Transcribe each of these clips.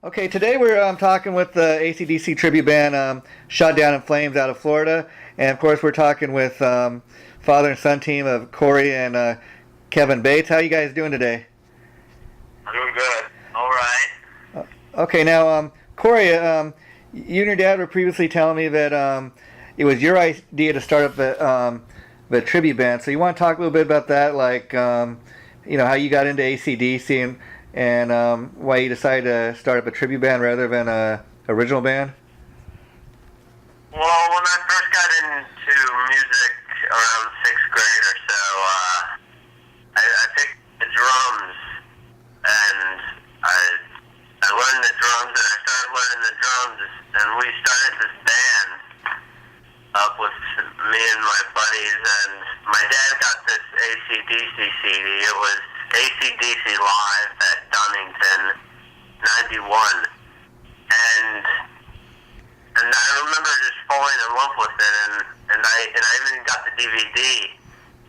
Okay, today we're talking with the AC/DC tribute band Shot Down in Flames out of Florida. And of course, we're talking with father and son team of Corey and Kevin Bates. How are you guys doing today? I'm doing good. All right. Okay, now, Corey, you and your dad were previously telling me that it was your idea to start up the tribute band. So you want to talk a little bit about that, like, how you got into AC/DC and why you decided to start up a tribute band rather than a original band? Well, when I first got into music around 6th grade or so, I picked the drums, and I learned the drums, and I started learning the drums, and we started this band up with me and my buddies, and my dad got this AC/DC CD. It was AC/DC Live at Dunnington, 91, and I remember just falling in love with it, and I even got the DVD,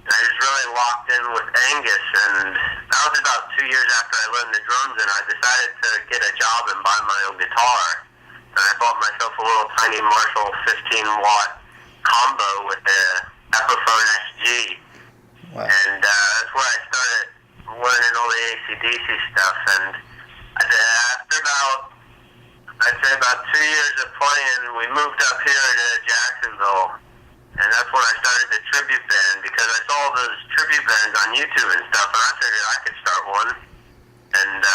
and I just really locked in with Angus, and that was about 2 years after I learned the drums, and I decided to get a job and buy my own guitar, and I bought myself a little tiny Marshall 15-watt combo with the Epiphone SG, Wow. and that's where I started learning all the AC/DC stuff, and after I'd say about 2 years of playing, we moved up here to Jacksonville, and that's when I started the tribute band, because I saw those tribute bands on YouTube and stuff, and I figured I could start one, and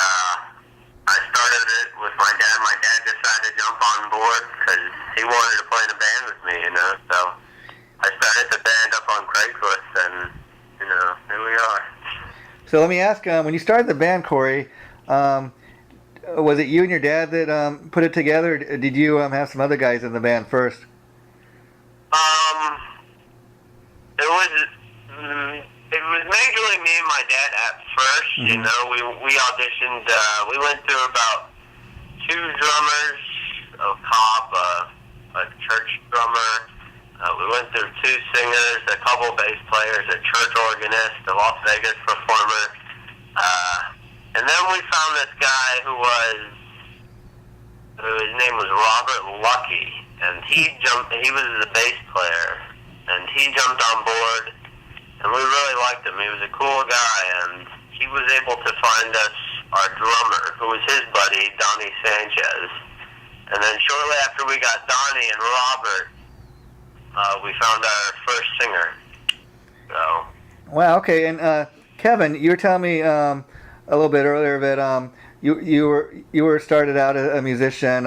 I started it with my dad. My dad decided to jump on board, because he wanted to play in a band with me, so I started the band up on Craigslist, and, here we are. So let me ask, when you started the band, Corey, was it you and your dad that put it together, or did you have some other guys in the band first? It was majorly me and my dad at first. Mm-hmm. We auditioned. We went through about 2 drummers, a cop, a church drummer. We went through 2 singers, a couple bass players, a church organist, a Las Vegas performer. And then we found this guy whose name was Robert Lucky, and he was the bass player, and he jumped on board, and we really liked him. He was a cool guy, and he was able to find us our drummer, who was his buddy, Donnie Sanchez. And then shortly after we got Donnie and Robert, we found our first singer. So. Wow. Okay. And Kevin, you were telling me a little bit earlier that you were started out as a musician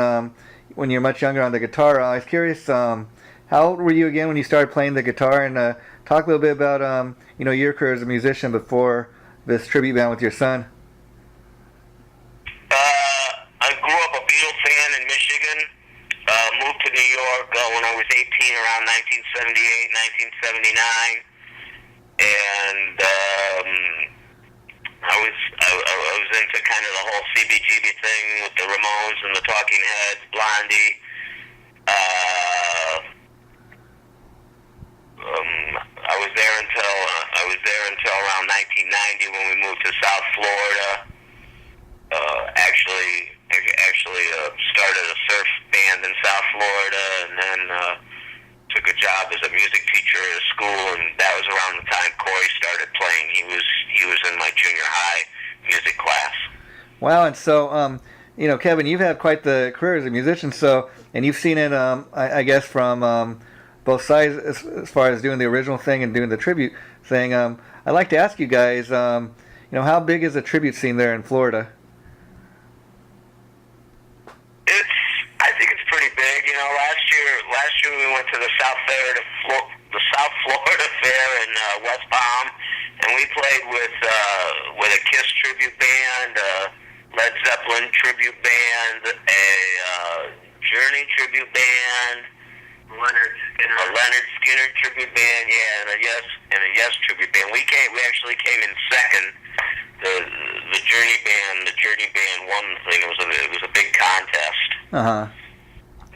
when you were much younger on the guitar. I was curious, how old were you again when you started playing the guitar? And talk a little bit about your career as a musician before this tribute band with your son. I grew up a Beatles fan in Michigan. Moved to New York when I was 18, around 1978, 1979, and I was into kind of the whole CBGB thing with the Ramones and the Talking Heads, Blondie. I was there until around 1990 when we moved to South Florida. Actually started a surf band in South Florida, and then took a job as a music teacher at a school, and that was around the time Corey started playing. He was in my junior high music class. Wow. And so Kevin, you've had quite the career as a musician, and you've seen it I guess from both sides as far as doing the original thing and doing the tribute thing. I'd like to ask you guys, how big is the tribute scene there in Florida? I think it's pretty big. Last year we went to the South Florida Fair in West Palm, and we played with a Kiss tribute band, a Led Zeppelin tribute band, a Journey tribute band, a Leonard Skinner tribute band, and a Yes tribute band. We actually came in second. The Journey band won the thing. It was a big contest. Uh-huh.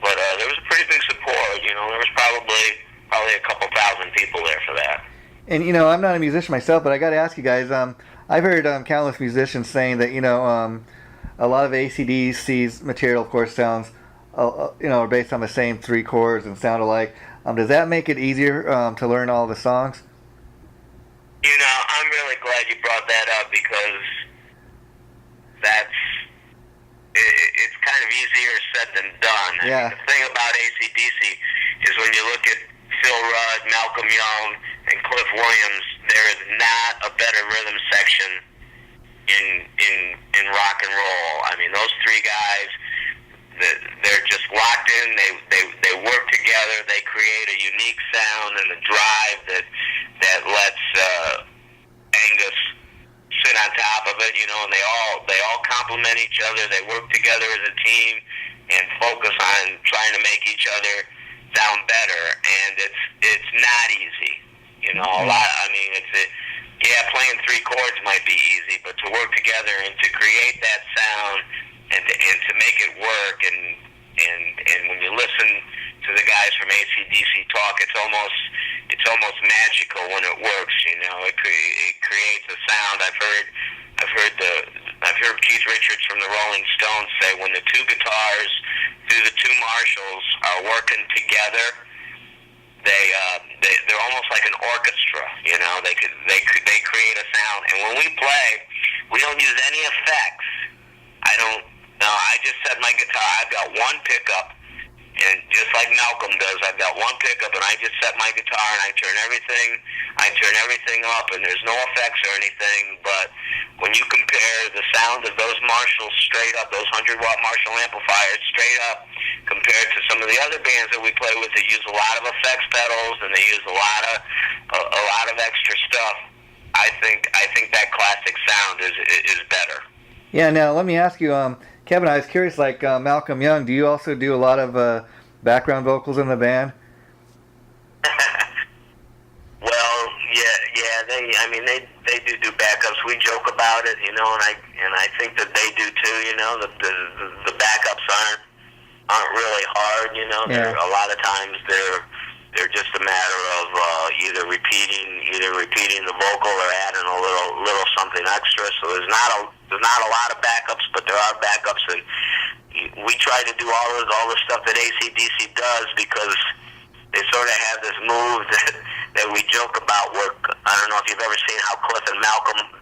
But there was a pretty big support. There was probably a couple thousand people there for that. And I'm not a musician myself, but I got to ask you guys. I've heard countless musicians saying that a lot of AC/DC's material, of course, sounds, are based on the same three chords and sound alike. Does that make it easier to learn all the songs? I'm really glad you brought that up because it's kind of easier said than done. Yeah. The thing about AC/DC is when you look at Phil Rudd, Malcolm Young, and Cliff Williams, there is not a better rhythm section in rock and roll. I mean, those three guys, they're just locked in. They work together. They create a unique sound and a drive that lets Angus sit on top of it, and they all complement each other. They work together as a team and focus on trying to make each other sound better. And it's not easy, a lot. I mean, playing three chords might be easy, but to work together and to create that sound and to make it work, and when you listen to the guys from AC/DC talk, it's almost magical when it works. It creates a sound. I've heard Keith Richards from the Rolling Stones say when the two guitars through the two Marshalls are working together, they're almost like an orchestra. They create a sound. And when we play, we don't use any effects. I just set my guitar. I've got one pickup, and just like Malcolm does, I've got one pickup, and I just set my guitar and I turn everything up, and there's no effects or anything. But when you compare the sound of those Marshalls straight up, those 100-watt Marshall amplifiers straight up, compared to some of the other bands that we play with that use a lot of effects pedals and they use a lot of extra stuff, I think that classic sound is better. Yeah. Now let me ask you, Kevin. I was curious, like Malcolm Young. Do you also do a lot of background vocals in the band? Well, yeah. They do backups. We joke about it, and I think that they do too. The backups aren't really hard. Yeah. A lot of times they're just a matter of either repeating the vocal or adding a little something extra. So there's not a lot of backups, but there are backups, and we try to do all the stuff that AC/DC does because they sort of have this move that we joke about. Where I don't know if you've ever seen how Cliff and Malcolm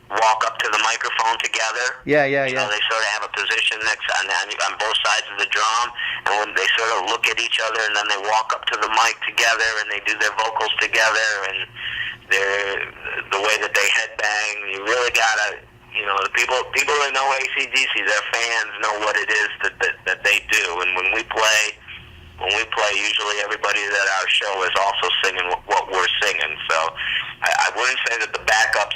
walk up to the microphone together. Yeah. They sort of have a position next on both sides of the drum, and when they sort of look at each other, and then they walk up to the mic together, and they do their vocals together, and the way that they headbang, you really gotta, the people that know AC/DC, their fans know what it is that they do, and when we play, usually everybody at our show is also singing what we're singing. So I wouldn't say that the backups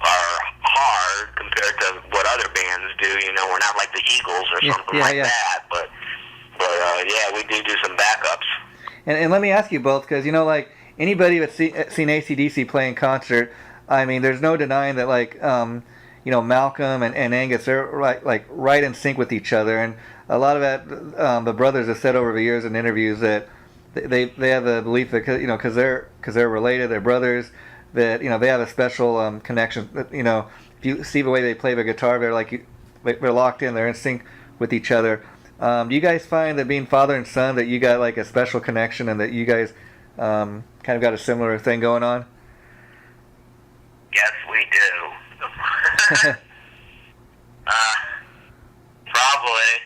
are hard compared to what other bands do. We're not like the Eagles or something that. But we do some backups. And let me ask you both, because like anybody that's seen AC/DC play in concert, I mean, there's no denying that Malcolm and Angus, they're right in sync with each other, and a lot of that the brothers have said over the years in interviews that they have the belief that because they're related, they're brothers, that they have a special connection. That, if you see the way they play the guitar, they're locked in, they're in sync with each other. Do you guys find that being father and son, that you got like a special connection, and that you guys kind of got a similar thing going on? Yes, we do. Probably.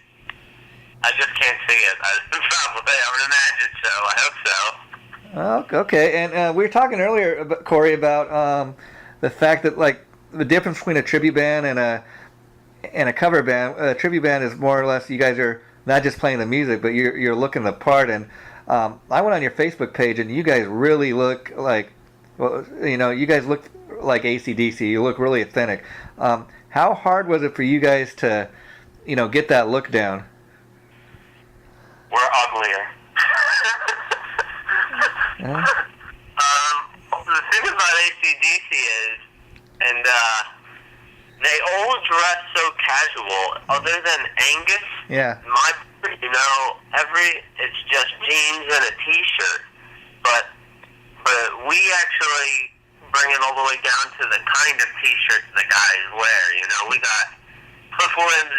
I just can't see it. Probably. I would imagine so. I hope so. Oh, okay. And we were talking earlier, Corey, about the fact that the difference between a tribute band and a cover band. A tribute band is more or less you guys are not just playing the music, but you're looking the part. And I went on your Facebook page, and you guys really look like, you guys look like AC/DC. You look really authentic. How hard was it for you guys to, get that look down? We're uglier. Yeah. The thing about AC/DC is, and they all dress so casual. Other than Angus, Yeah. it's just jeans and a t-shirt. But we actually bring it all the way down to the kind of t-shirts the guys wear. We got Williams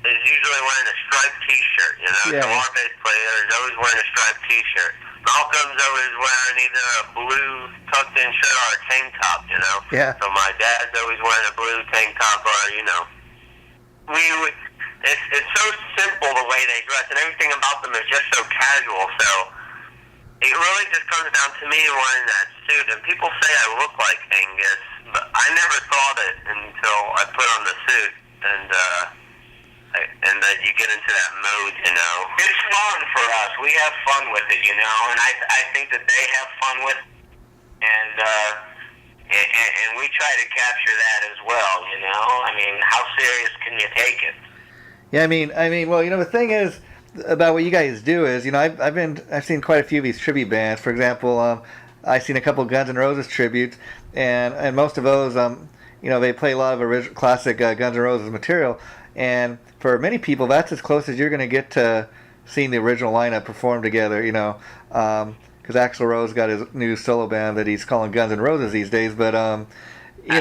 is usually wearing a striped T-shirt. You know, Yeah. so our bass player is always wearing a striped T-shirt. Malcolm's always wearing either a blue tucked-in shirt or a tank top. You know. Yeah. So my dad's always wearing a blue tank top, or you know, it's so simple the way they dress, and everything about them is just so casual. So it really just comes down to me wearing that suit. And people say I look like Angus, but I never thought it until I put on the suit, and then you get into that mode, you know. It's fun for us. We have fun with it, you know, and I think that they have fun with it, and we try to capture that as well, you know. I mean, how serious can you take it? Yeah, I mean, well, you know, the thing is about what you guys do is, you know, I've seen quite a few of these tribute bands. For example, I've seen a couple Guns N' Roses tributes, and most of those, you know, they play a lot of original classic Guns N' Roses material, and for many people, that's as close as you're going to get to seeing the original lineup perform together, you know, because Axl Rose got his new solo band that he's calling Guns N' Roses these days, but you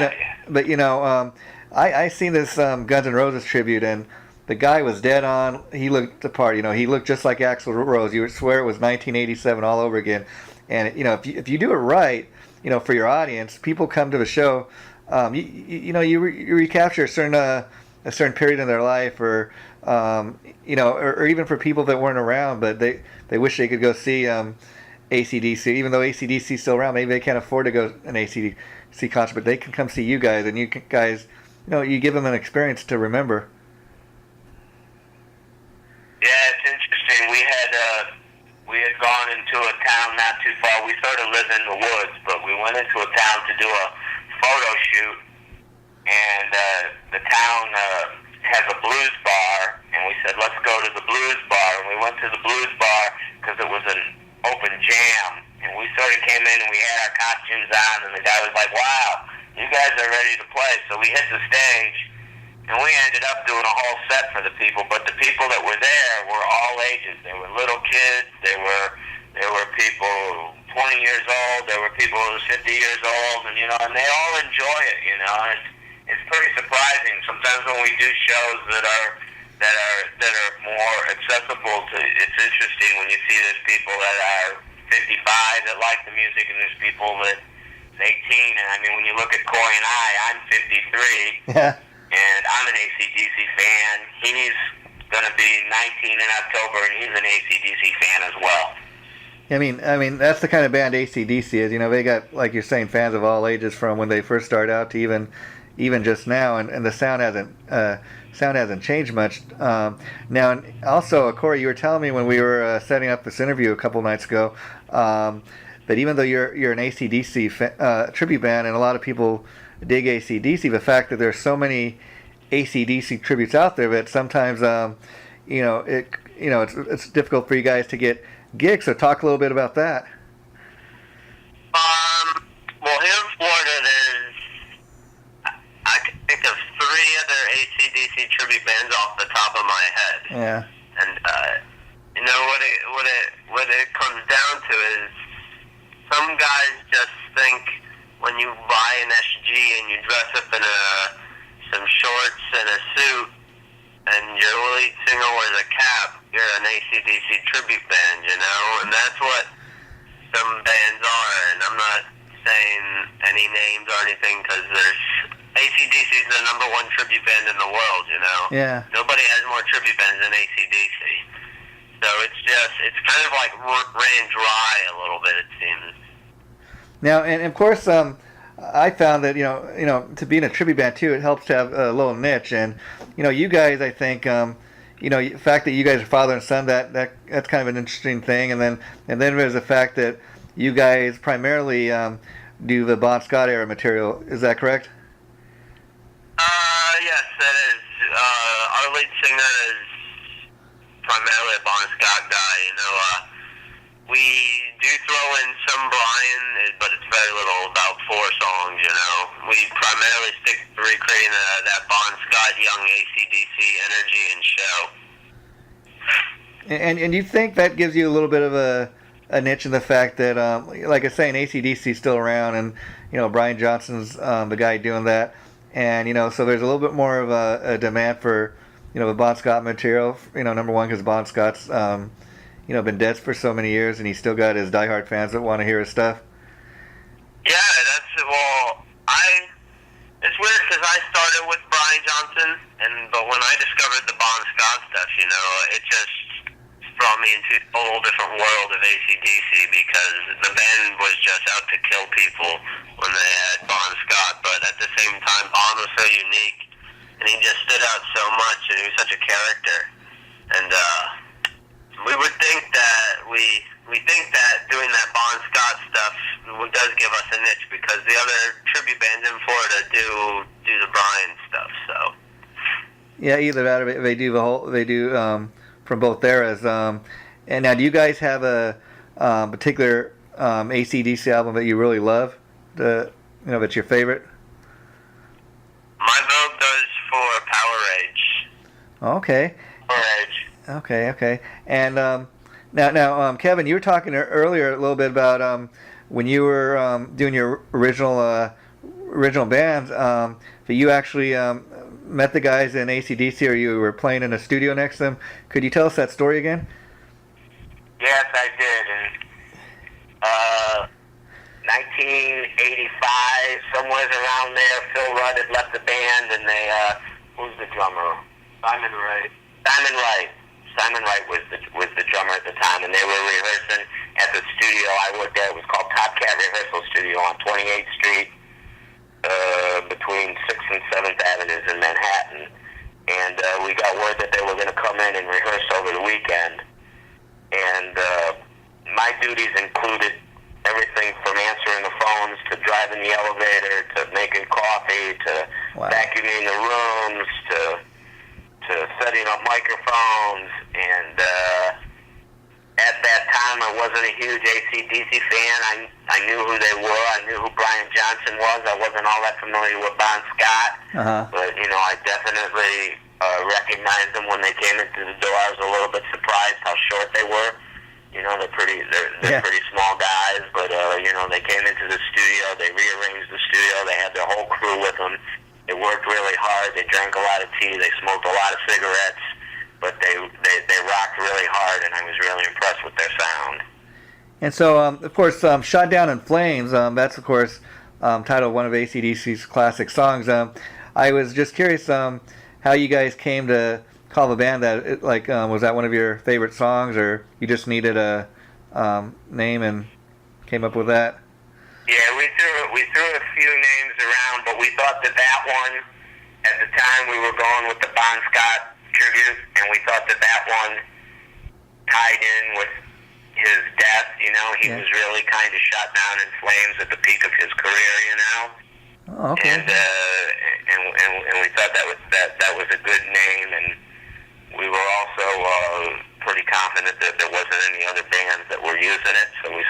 know, I seen this Guns N' Roses tribute, and the guy was dead on. He looked the part, you know. He looked just like Axl Rose. You would swear it was 1987 all over again. And you know, if you do it right, you know, for your audience, people come to the show. You know, you recapture a certain period in their life, or you know, or even for people that weren't around, but they wish they could go see AC/DC. Even though AC/DC is still around, maybe they can't afford to go an AC/DC concert, but they can come see you guys, and you guys, you know, you give them an experience to remember. Yeah, it's interesting. We had gone into a town not too far. We sort of live in the woods, but we went into a town to do a photo shoot, and the town has a blues bar, and we said, let's go to the blues bar. And we went to the blues bar because it was an open jam, and we sort of came in and we had our costumes on, and the guy was like, wow, you guys are ready to play. So we hit the stage, and we ended up doing a whole set for the people, but the people that were there were all ages. They were little kids, there were people 20 years old, there were people who were 50 years old, and you know, and they all enjoy it, you know. It's pretty surprising. Sometimes when we do shows that are more accessible to, it's interesting when you see there's people that are 55 that like the music, and there's people that 18, and I mean, when you look at Corey and I'm 53. Yeah. And I'm an AC/DC fan. He's going to be 19 in October, and he's an AC/DC fan as well. I mean, that's the kind of band AC/DC is. You know, they got, like you're saying, fans of all ages from when they first started out to even just now, and the sound hasn't changed much. Now, and also, Corey, you were telling me when we were setting up this interview a couple nights ago that even though you're an AC/DC tribute band, and a lot of people dig AC/DC, the fact that there's so many AC/DC tributes out there that sometimes you know, it's difficult for you guys to get gigs. So talk a little bit about that. Well, here in Florida, I can think of 3 other AC/DC tribute bands off the top of my head. Yeah. And you know what it comes down to is some guys just think when you buy an SG and you dress up in some shorts and a suit, and your lead singer wears a cap, you're an AC/DC tribute band, you know? And that's what some bands are, and I'm not saying any names or anything, because AC/DC is the #1 tribute band in the world, you know? Yeah. Nobody has more tribute bands than AC/DC. So it's kind of like ran dry a little bit, it seems. Now, and of course, I found that you know, to be in a tribute band too, it helps to have a little niche. And you know, you guys, I think, you know, the fact that you guys are father and son, that's kind of an interesting thing. And then there's the fact that you guys primarily do the Bon Scott era material. Is that correct? Yes, that is. Our lead singer is primarily a Bon Scott guy. You know, we do throw in some Brian, but it's very little, about 4 songs, you know. We primarily stick to recreating that Bon Scott young AC/DC energy and show. And you think that gives you a little bit of a niche in the fact that, like I say, AC/DC is still around, and you know, Brian Johnson's the guy doing that. and so there's a little bit more of a demand for the Bon Scott material. Number one because Bon Scott's been dead for so many years, and he's still got his diehard fans that want to hear his stuff. Yeah, it's weird because I started with Brian Johnson, but when I discovered the Bon Scott stuff, it just brought me into a whole different world of AC/DC because the band was just out to kill people when they had Bon Scott, but at the same time, Bon was so unique, and he just stood out so much, and he was such a character, and we would think that we think that doing that Bon Scott stuff does give us a niche because the other tribute bands in Florida do the Brian stuff. So yeah, either that or they do from both eras. And now, do you guys have a particular AC/DC album that you really love? That's your favorite? My vote goes for Power Rage. Okay. Power Rage. Okay. And now, Kevin, you were talking earlier a little bit about when you were doing your original bands. That you actually met the guys in AC/DC, or you were playing in a studio next to them. Could you tell us that story again? Yes, I did. In 1985, somewhere around there, Phil Rudd had left the band, and who's the drummer? Simon Wright. Simon Wright was the drummer at the time, and they were rehearsing at the studio I worked at. It was called Top Cat Rehearsal Studio on 28th Street, between 6th and 7th Avenues in Manhattan. And we got word that they were going to come in and rehearse over the weekend. And my duties included everything from answering the phones to driving the elevator to making coffee to vacuuming the rooms to setting up microphones. And at that time, I wasn't a huge AC/DC fan. I knew who they were. I knew who Brian Johnson was. I wasn't all that familiar with Bon Scott. But, I definitely recognized them when they came into the door. I was a little bit surprised how short they were. They're pretty small guys, but, they came into the studio. They rearranged the studio. They had their whole crew with them. They worked really hard. They drank a lot of tea. They smoked a lot of cigarettes. But they rocked really hard, and I was really impressed with their sound. And so, of course, Shot Down in Flames, that's, of course, titled one of AC/DC's classic songs. I was just curious how you guys came to call the band that. Was that one of your favorite songs, or you just needed a name and came up with that? Yeah, we threw a few names around, but we thought that one, at the time, we were going with the Bon Scott tribute, and we thought that one tied in with his death. He was really kind of shot down in flames at the peak of his career. Oh, okay. And we thought that was a good name, and we were also pretty confident that there wasn't any other bands that were using it, so we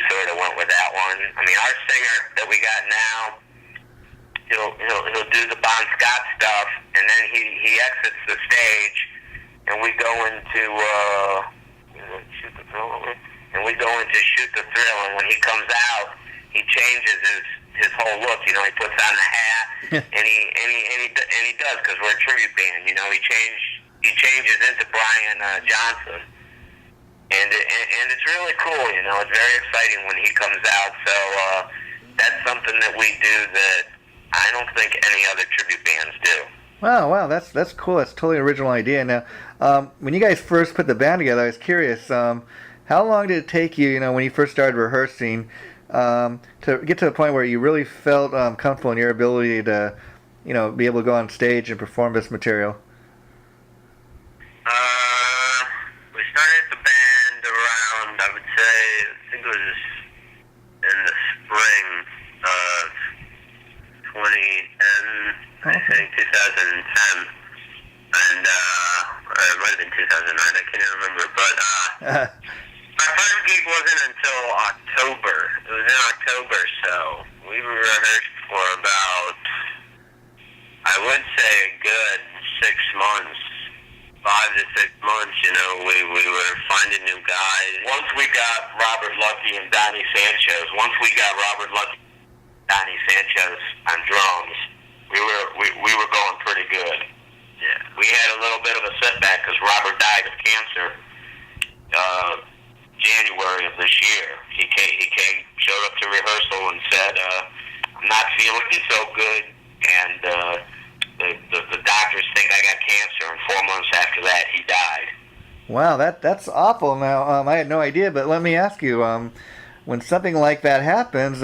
sort of went with that one. I mean, our singer that we got now, he'll do the Bon Scott stuff, and then he exits the stage, and we go into Shoot the Thrill, Shoot the Thrill, and when he comes out, he changes his whole look. He puts on the hat, and he does, because we're a tribute band. He changes into Brian Johnson, and it's really cool. It's very exciting when he comes out. So that's something that we do that I don't think any other tribute bands do. Wow, that's cool. That's a totally original idea. Now, when you guys first put the band together, I was curious, how long did it take you, when you first started rehearsing, to get to the point where you really felt comfortable in your ability to, be able to go on stage and perform this material? We started the band around, I would say, I think it was in the spring of 2010, I think 2010, and it might have been 2009, I can't even remember, but my first gig wasn't until October. It was in October, so we rehearsed for about, I would say, a good 6 months, 5 to 6 months. We were finding new guys. Once we got Robert Lucky and Donnie Sanchez, Donnie Sanchez on drums, we were going pretty good. Yeah. We had a little bit of a setback because Robert died of cancer. January of this year, he showed up to rehearsal and said, "I'm not feeling so good, and the doctors think I got cancer." And 4 months after that, he died. Wow, that's awful. Now, I had no idea, but let me ask you, when something like that happens,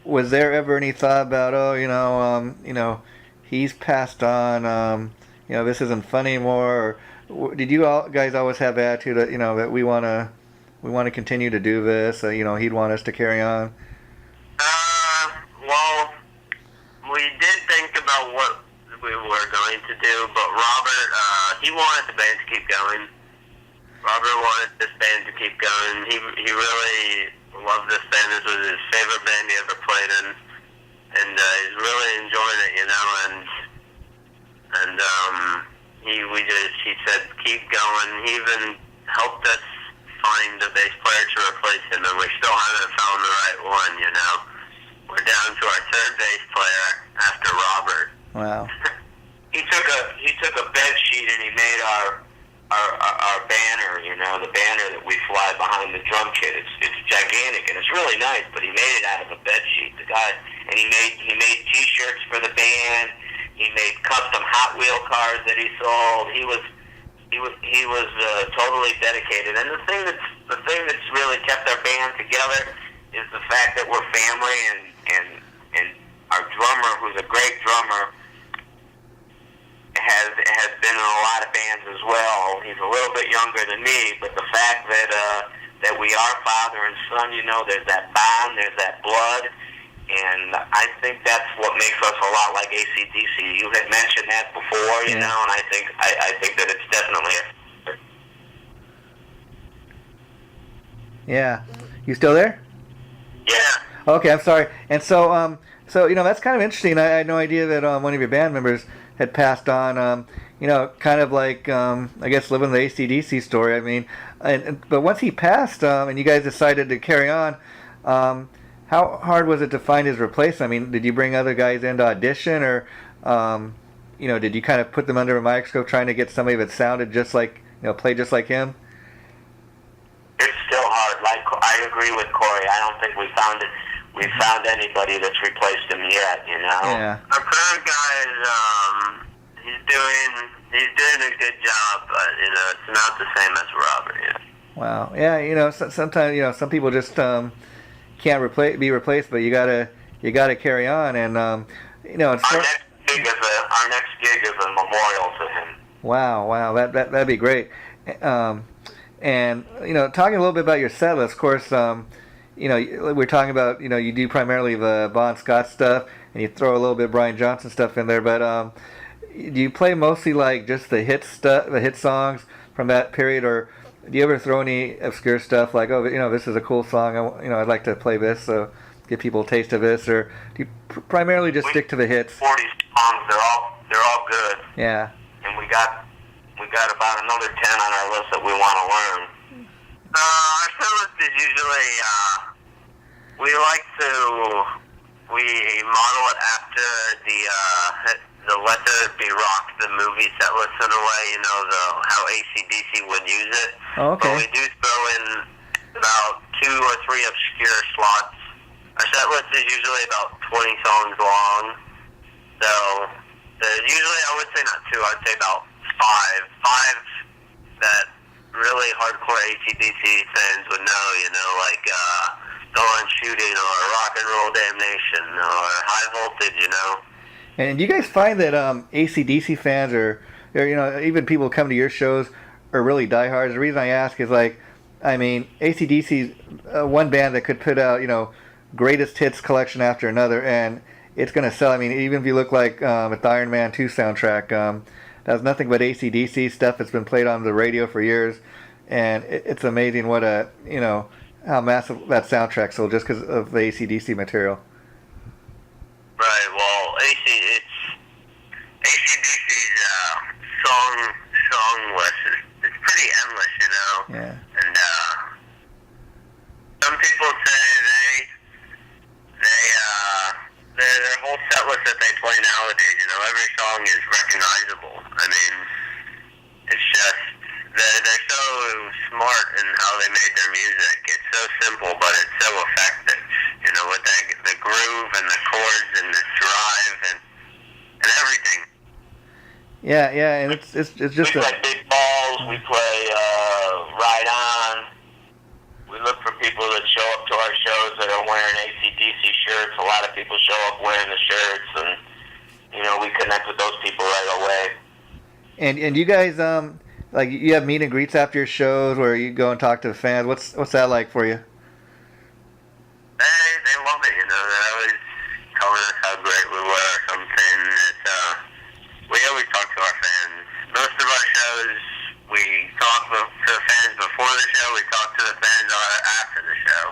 was there ever any thought about, he's passed on, this isn't fun anymore? Or did you guys always have the attitude that, that we want to continue to do this? He'd want us to carry on. Well, we did think about what we were going to do, but Robert, he wanted the band to keep going. Robert wanted this band to keep going. He really loved this band. This was his favorite band he ever played in, and he's really enjoying it, he said keep going. He even helped us find a bass player to replace him, and we still haven't found the right one. We're down to our third bass player after Robert. Wow. He took a bed sheet and he made our banner, the banner that we fly behind the drum kit. It's gigantic and it's really nice, but he made it out of a bed sheet. The guy, and he made T-shirts for the band. He made custom Hot Wheel cars that he sold. He was totally dedicated. And the thing that's really kept our band together is the fact that we're family, and our drummer, who's a great drummer, has been in a lot of bands as well. He's a little bit younger than me, but the fact that we are father and son, there's that bond, there's that blood, and I think that's what makes us a lot like AC/DC. You had mentioned that before, and I think that it's definitely Yeah. You still there? Yeah. Okay, I'm sorry. And so, that's kind of interesting. I had no idea that one of your band members had passed on. Kind of like, I guess, living the AC/DC story. I mean, but once he passed, and you guys decided to carry on, how hard was it to find his replacement? I mean, did you bring other guys in to audition, or, did you kind of put them under a microscope trying to get somebody that sounded just like, played just like him? It's still hard. Like, I agree with Corey. I don't think we found anybody that's replaced him yet. Yeah. Our current guy is he's doing a good job, but it's not the same as Robert. Yeah. Wow. Yeah. Sometimes some people just can't be replaced, but you gotta carry on, and our next gig is a memorial to him. Wow. That'd be great. And talking a little bit about your set list, of course, we're talking about you do primarily the Bon Scott stuff, and you throw a little bit of Brian Johnson stuff in there. But do you play mostly like just the hit songs from that period, or do you ever throw any obscure stuff like, this is a cool song, I'd like to play this, so give people a taste of this, or do you primarily just stick to the hits? 40 songs, they're all good. Yeah. And we got about another 10 on our list that we want to learn. Our set list is usually, we model it after the Let There Be Rock, the movie set list in a way, how AC/DC would use it. Oh, okay. But we do throw in about 2 or 3 obscure slots. Our set list is usually about 20 songs long. So, usually I would say not 2, I'd say about 5 that really hardcore AC/DC fans would know, like Dawn Shooting or Rock and Roll Damnation or High Voltage, And do you guys find that AC/DC fans or even people who come to your shows are really diehards? The reason I ask is AC/DC's one band that could put out greatest hits collection after another, and it's going to sell. I mean, even if you look like at the Iron Man 2 soundtrack, that's nothing but AC/DC stuff that's been played on the radio for years, and it's amazing what how massive that soundtrack sold just because of the AC/DC material. Right. Well, AC/DC's song list is pretty endless, Yeah. And some people say they unrecognizable. I mean, it's just they're so smart in how they made their music. It's so simple, but it's so effective. You know, with the groove and the chords and the drive and everything. Yeah, and it's just we play Big Balls. We play Ride On. We look for people that show up to our shows that are wearing AC/DC shirts. A lot of people show up wearing the shirts, and you know, we connect with those people right away. And you guys like you have meet and greets after your shows where you go and talk to the fans. What's that like for you? They love it. You know, they're always telling us how great we were or something. We always talk to our fans. Most of our shows, we talk to the fans before the show. We talk to the fans after the show.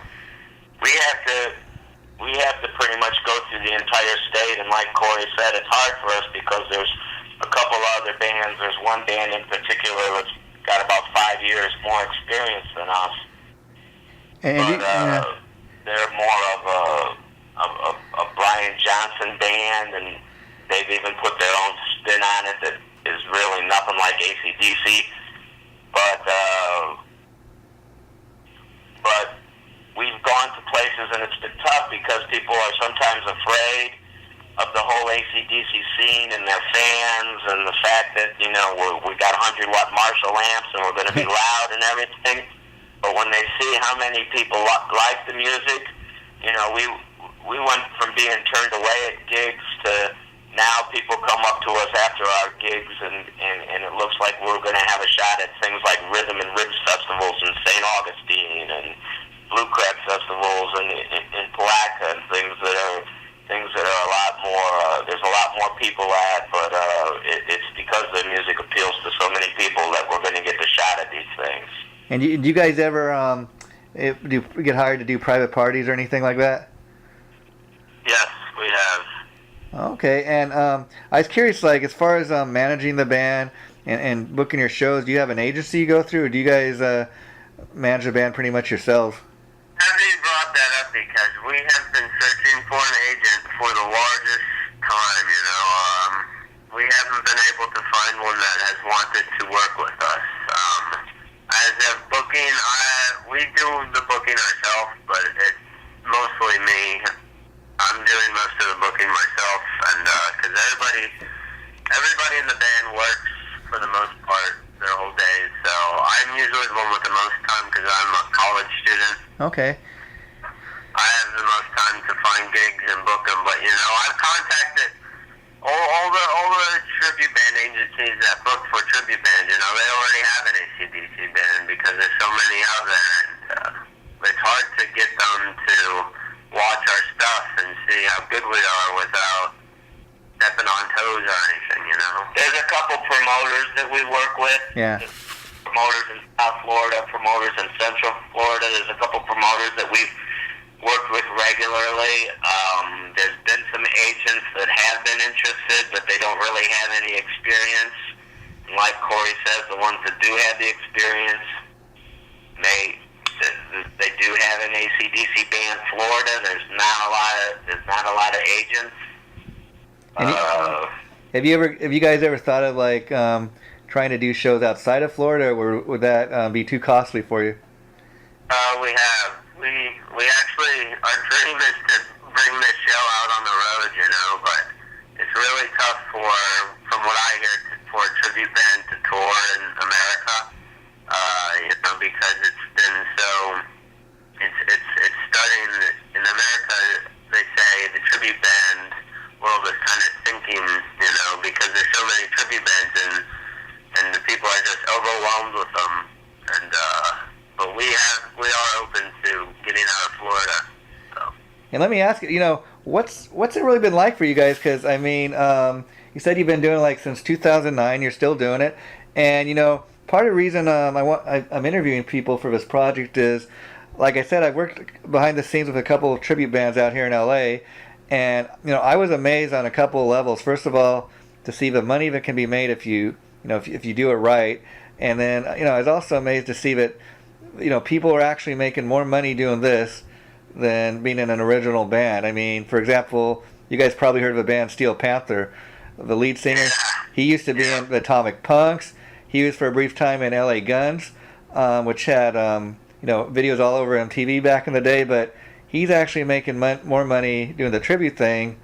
We have to pretty much go through the entire state, and like Corey said, it's hard for us because there's a couple other bands. There's one band in particular that's got about 5 years more experience than us. And they're more of a Brian Johnson band, and they've even put their own spin on it that is really nothing like AC/DC. But we've gone to places, and it's been tough because people are sometimes afraid of the whole AC/DC scene and their fans, and the fact that, you know, we got 100-watt Marshall amps and we're going to be loud and everything. But when they see how many people like the music, you know, we went from being turned away at gigs to now people come up to us after our gigs, and it looks like we're going to have a shot at things like Rhythm and Ribs festivals in St. Augustine and Blue Crack festivals in Palatka, and things that are a lot more. There's a lot more people at, but it's because the music appeals to so many people that we're going to get the shot at these things. And do you guys ever do you get hired to do private parties or anything like that? Yes, we have. Okay, and I was curious, like, as far as managing the band and booking your shows, do you have an agency you go through, or do you guys manage the band pretty much yourselves? Happy you brought that up because we have been searching for an agent for the largest time, you know. We haven't been able to find one that has wanted to work with us. As of booking, we do the booking ourselves, but it's mostly me. I'm doing most of the booking myself, and because everybody in the band works for the most part their whole days, so I'm usually the one with the most time because I'm a college student. Okay. I have the most time to find gigs and book them, but you know, I've contacted all the tribute band agencies that book for tribute bands. You know, they already have an AC/DC band because there's so many out there, and it's hard to get them to watch our stuff and see how good we are without stepping on toes or anything, you know. There's a couple promoters that we work with. Yeah. Promoters in South Florida, promoters in Central Florida. There's a couple promoters that we've worked with regularly. There's been some agents that have been interested, but they don't really have any experience. And like Corey says, the ones that do have the experience, they do have an AC/DC band in Florida. There's not a lot of agents. Have you guys ever thought of like trying to do shows outside of Florida, or would that be too costly for you? We have. We actually, our dream is to bring this show out on the road, you know, but it's really tough from what I hear, for a tribute band to tour in America, you know, because it's been so, it's starting, in America, they say the tribute band world is kind of sinking, you know, because there's so many tribute bands and the people are just overwhelmed with them, and but we are open to getting out of Florida. So. And let me ask you, you know, what's it really been like for you guys? Because I mean, you said you've been doing it like since 2009. You're still doing it, and you know, part of the reason I'm interviewing people for this project is, like I said, I've worked behind the scenes with a couple of tribute bands out here in LA, and you know, I was amazed on a couple of levels. First of all, to see the money that can be made if you do it right, and then you know, I was also amazed to see that, you know, people are actually making more money doing this than being in an original band. I mean, for example, you guys probably heard of a band, Steel Panther. The lead singer, He used to be Yeah. in Atomic Punks. He was for a brief time in L.A. Guns, which had videos all over MTV back in the day. But he's actually making more money doing the tribute thing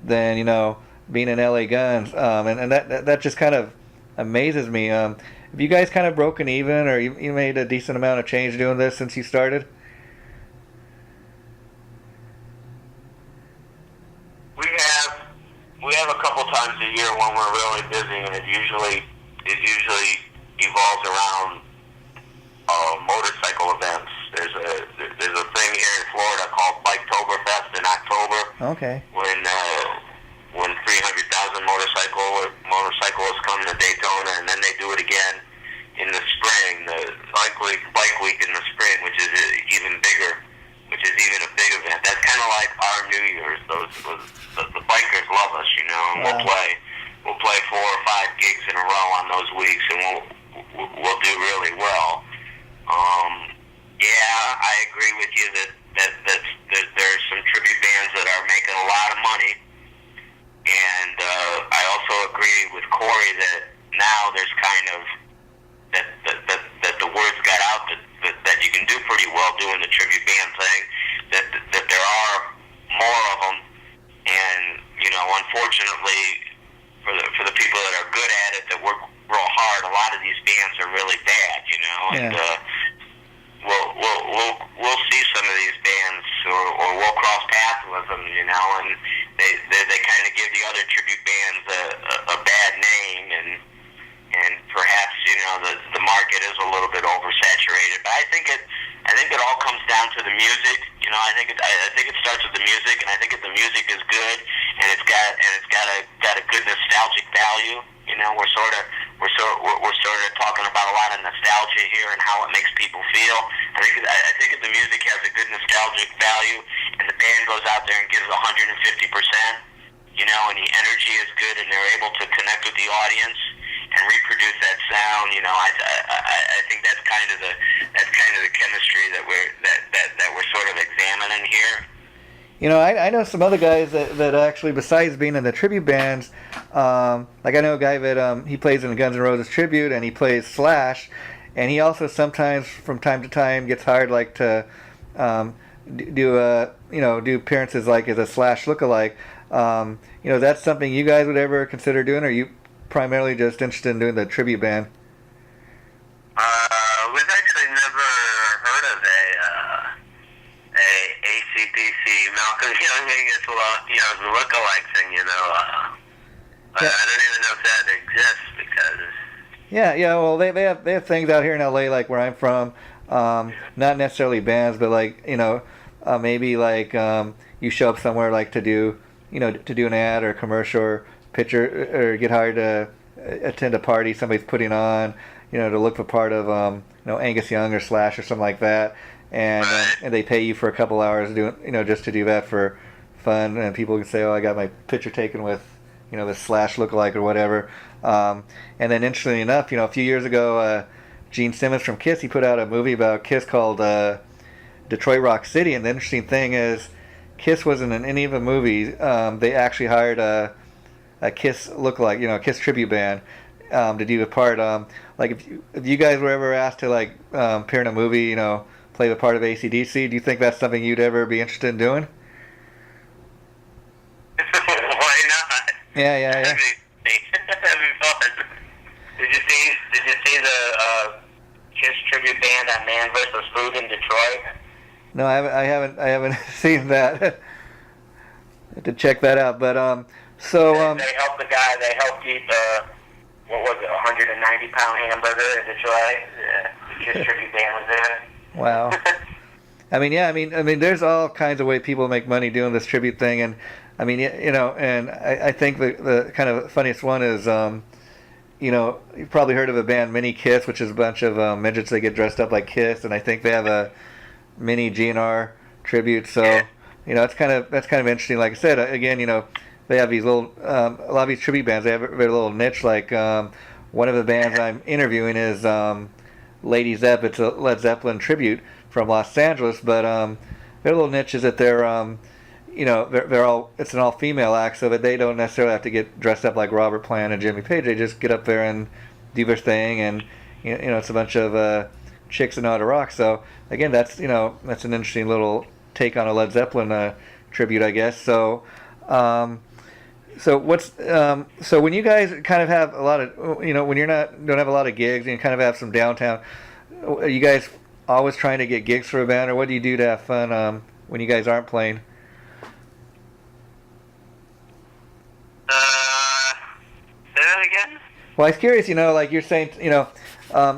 than being in L.A. Guns, and that just kind of amazes me. Have you guys kind of broken even, or you made a decent amount of change doing this since you started? We have a couple times a year when we're really busy, and it usually evolves around motorcycle events. There's a thing here in Florida called Biketoberfest in October. Okay. When 300,000 motorcyclists come to Daytona, and then they do it again in the spring. The bike week in the spring, which is even bigger, which is even a big event. That's kind of like our New Year's. The bikers love us, and Wow. we'll play 4 or 5 gigs in a row on those weeks, and we'll do really well. Yeah, I agree with you that there's some tribute bands that are making a lot of money, and I also agree with Corey that now there's kind of that the word's got out that you can do pretty well doing the tribute band thing. That there are more of them, and unfortunately for the people that are good at it, that work real hard, a lot of these bands are really bad, and we'll see some of these bands, or we'll cross paths with them, and they kind of give the other tribute bands a bad name, and perhaps the market is a little bit oversaturated. But I think it all comes down to the music. I think it starts with the music, and I think if the music is good and it's got a good nostalgic value, we're sort of talking about a lot of nostalgia here and how it makes people feel. I think if the music has a good nostalgic value and the band goes out there and gives 150%, and the energy is good and they're able to connect with the audience and reproduce that sound, I think that's kind of the chemistry that we're sort of examining here. I know some other guys that actually, besides being in the tribute bands, like I know a guy that he plays in the Guns N' Roses tribute, and he plays Slash, and he also sometimes from time to time gets hired like to do appearances like as a Slash lookalike. That's something you guys would ever consider doing, or are you primarily just interested in doing the tribute band? We've actually never heard of a AC/DC Malcolm Young the lookalike thing. I don't even know if that exists because. Yeah. Well, they have things out here in LA, like where I'm from. Not necessarily bands, but like maybe like you show up somewhere like to do an ad or a commercial or picture, or get hired to attend a party somebody's putting on, to look for part of Angus Young or Slash or something like that, and they pay you for a couple hours doing just to do that for fun, and people can say, oh, I got my picture taken with the Slash lookalike or whatever. And then interestingly enough, a few years ago, Gene Simmons from Kiss, he put out a movie about Kiss called Detroit Rock City, and the interesting thing is Kiss wasn't in any of the movies. They actually hired a Kiss lookalike, a Kiss tribute band to do a part. Like if you guys were ever asked to like appear in a movie, play the part of AC/DC, do you think that's something you'd ever be interested in doing? Why not? Yeah. That'd be fun. Did you see the Kiss tribute band on Man vs. Food in Detroit? No, I haven't seen that. I have to check that out. But they helped the guy. They helped eat what was it, 190-pound hamburger in Detroit. The Kiss tribute band was there. Wow. I mean, there's all kinds of ways people make money doing this tribute thing, and I mean, and I think the kind of funniest one is, you've probably heard of a band Mini Kiss, which is a bunch of midgets that get dressed up like Kiss, and I think they have a mini GNR tribute. So, that's kind of interesting. Like I said, again, they have these little, a lot of these tribute bands, they have a very little niche. Like one of the bands I'm interviewing is Lady Zepp. It's a Led Zeppelin tribute from Los Angeles, but their little niche is that they're you know, they're all, it's an all female act, so that they don't necessarily have to get dressed up like Robert Plant and Jimmy Page. They just get up there and do their thing, and you know, it's a bunch of chicks that know how to rock. So again, that's, you know, that's an interesting little take on a Led Zeppelin tribute, I guess. So. So what's so when you guys kind of have a lot of, you know, when you're don't have a lot of gigs and you kind of have some downtown, are you guys always trying to get gigs for a band, or what do you do to have fun when you guys aren't playing? Say that again? Well, I was curious, you know, like you're saying, you know,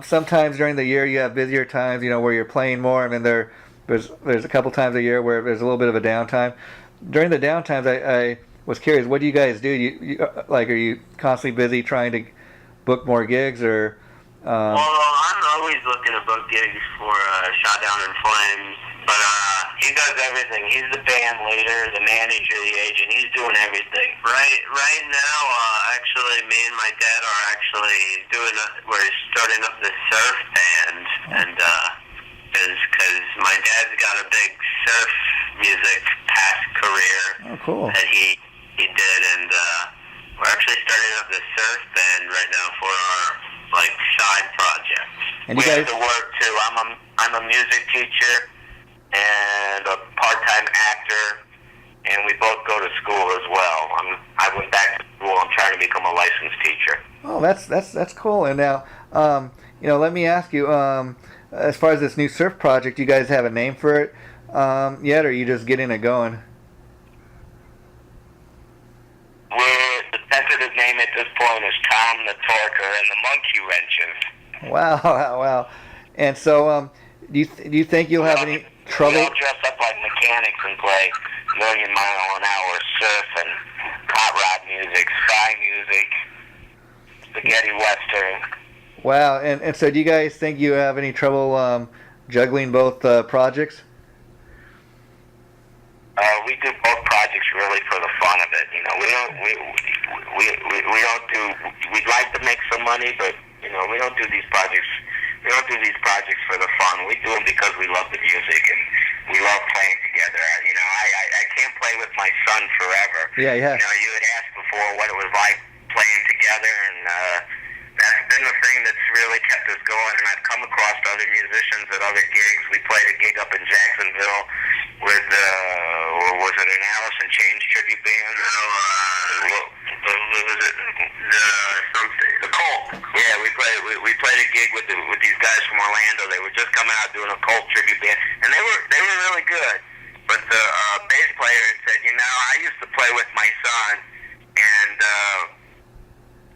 sometimes during the year you have busier times, you know, where you're playing more. I mean, there's a couple times a year where there's a little bit of a downtime. During the downtimes, I was curious, what do you guys do? You like, are you constantly busy trying to book more gigs, or? Well, I'm always looking to book gigs for Shot Down in Flames, but He does everything. He's the band leader, the manager, the agent. He's doing everything. right now, actually, me and my dad are actually we're starting up this surf band, and because my dad's got a big surf music past career. Oh, cool. That he did, and we're actually starting up this surf band right now for our side project. And We you have guys, to work too. I'm a music teacher and a part-time actor, and we both go to school as well. I went back to school. I'm trying to become a licensed teacher. oh, that's cool. And now, you know, let me ask you, as far as this new surf project, you guys have a name for it yet, or are you just getting it going? The tentative name at this point is Tom the Torker and the Monkey Wrenches. Wow, wow. And so, do you think you'll have any trouble? We all dress up like mechanics and play million-mile-an-hour surf and hot rod music, sky music, spaghetti western. Wow, and so do you guys think you have any trouble juggling both projects? We do both projects really for the fun of it. You know, we don't do. We'd like to make some money, but you know, we don't do these projects. We don't do these projects for the fun. We do them because we love the music and we love playing together. You know, I can't play with my son forever. Yeah. You know, you had asked before what it was like playing together, and that's been the thing that's really kept us going. And I've come across other musicians at other gigs. We played a gig up in Jacksonville with, was it an Alice in Chains tribute band? What was it? The Cult. Yeah, we played a gig with these guys from Orlando. They were just coming out doing a Cult tribute band, and they were really good. But the bass player had said, you know, I used to play with my son, and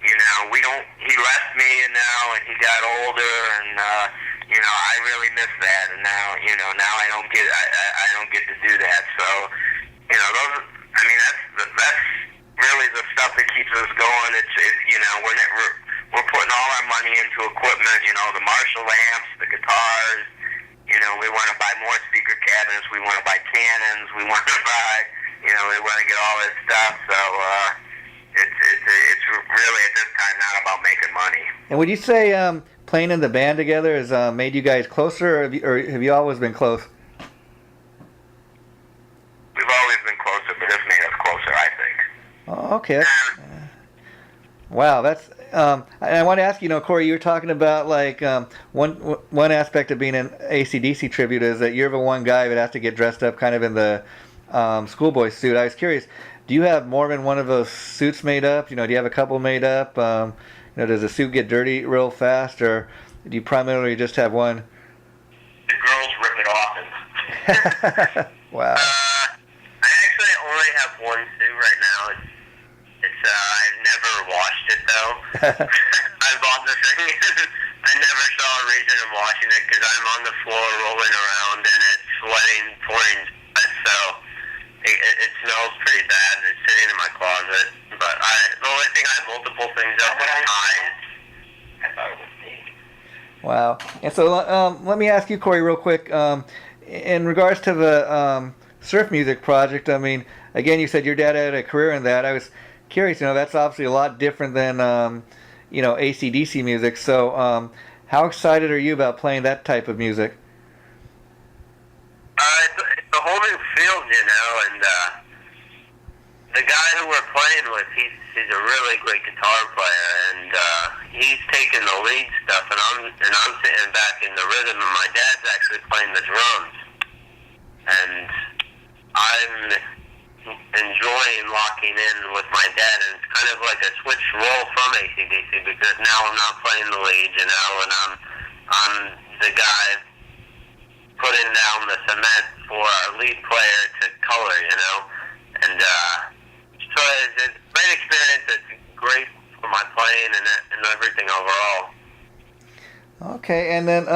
you know, he left me, and now, and he got older, and you know, I really miss that, and now, you know, now I don't get to do that. So, you know, that's really the stuff that keeps us going. It's you know, we're putting all our money into equipment. You know, the Marshall amps, the guitars. You know, we want to buy more speaker cabinets. We want to buy cannons. We want to buy, you know, we want to get all this stuff. So it's really at this time not about making money. And would you say playing in the band together has made you guys closer, or have you always been close? We've always been closer, but it's made us closer, I think. Oh, okay. Wow, that's. And I want to ask you, Corey, you were talking about like one aspect of being an AC/DC tribute is that you're the one guy that has to get dressed up kind of in the schoolboy suit. I was curious, do you have more than one of those suits made up? You know, do you have a couple made up? You know, does the suit get dirty real fast, or do you primarily just have one? The girls rip it off and. Wow. I actually only have one suit right now. I've never washed it though. I bought the thing. I never saw a reason in washing it because I'm on the floor rolling around and it's sweating, pouring sweat, so it smells pretty bad. It's sitting in my closet. But the only thing I have multiple things up is ties. I thought it was neat. Wow. And so let me ask you, Corey, real quick. In regards to the surf music project, I mean, again, you said your dad had a career in that. I was curious, that's obviously a lot different than, AC/DC music. So how excited are you about playing that type of music? It's a whole new field, and the guy who we're playing with, he's a really great guitar player, and he's taking the lead stuff, and I'm sitting back in the rhythm, and my dad's actually playing the drums, and I'm enjoying locking in with my dad, and it's kind of like a switch role from AC/DC, because now I'm not playing the lead, you know, and I'm the guy putting down the cement for our lead player to color, you know, and so it's a great experience. It's great for my playing and everything overall. Okay, and then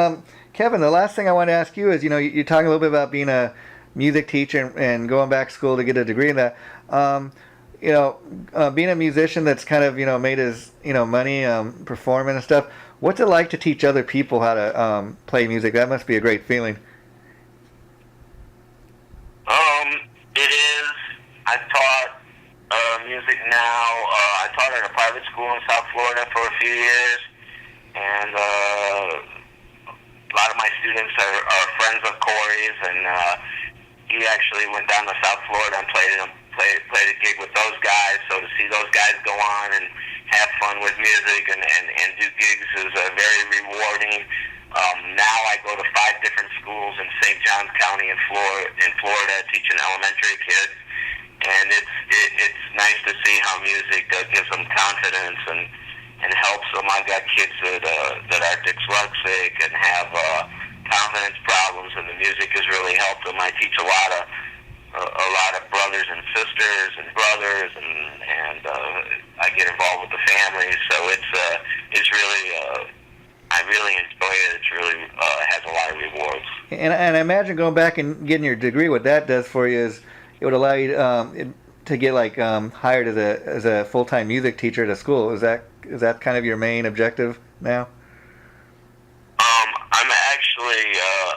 Kevin, the last thing I want to ask you is, you know, you're talking a little bit about being a music teacher and going back to school to get a degree in that. You know, being a musician that's kind of, you know, made his, you know, money performing and stuff. What's it like to teach other people how to play music? That must be a great feeling. It is. I've taught music now. I taught at a private school in South Florida for a few years, and a lot of my students are friends of Corey's, and he actually went down to South Florida and played a gig with those guys. So to see those guys go on and have fun with music and do gigs is very rewarding. Now I go to 5 different schools in St. Johns County in Florida, teaching elementary kids, and it's nice to see how music gives them confidence and helps them. I've got kids that are dyslexic and have confidence problems, and the music has really helped them. I teach a lot of brothers and sisters and brothers, and I get involved with the families. So it's really I really enjoy it. It's really has a lot of rewards. And I imagine going back and getting your degree, what that does for you is it would allow you to get like hired as a full-time music teacher at a school. Is that kind of your main objective now?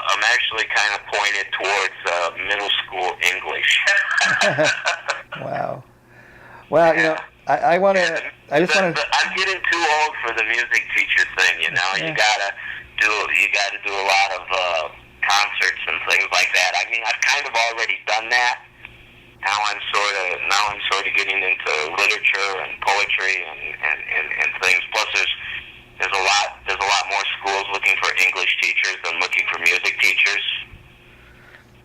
I'm actually kind of pointed towards middle school English. Wow. Well, you know, I just want to. I'm getting too old for the music teacher thing. You know, Yeah. you gotta do a lot of concerts and things like that. I mean, I've kind of already done that. Now I'm sort of getting into literature and poetry and things. Plus, there's a lot more schools looking for English teachers than looking for music teachers.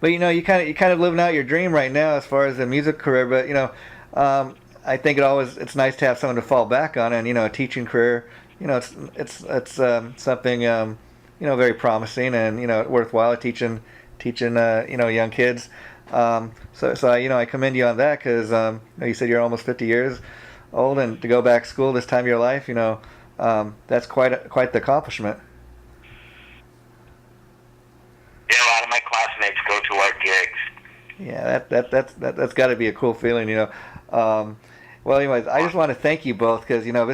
But you know, you kind of living out your dream right now as far as the music career. But you know, I think it's nice to have someone to fall back on, and you know, a teaching career. You know, it's something you know, very promising and you know, worthwhile teaching you know, young kids. So you know, I commend you on that because you said you're almost 50 years old, and to go back to school this time of your life, you know, that's quite the accomplishment. Yeah, a lot of my classmates go to our gigs. Yeah, that's got to be a cool feeling, you know. Well, anyways, I just want to thank you both because you know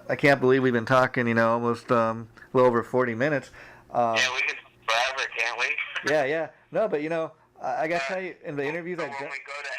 I can't believe we've been talking, you know, almost a little over 40 minutes. Yeah, we can forever, can't we? Yeah. No, but you know, I got to tell you, in the interviews I've when done. we go to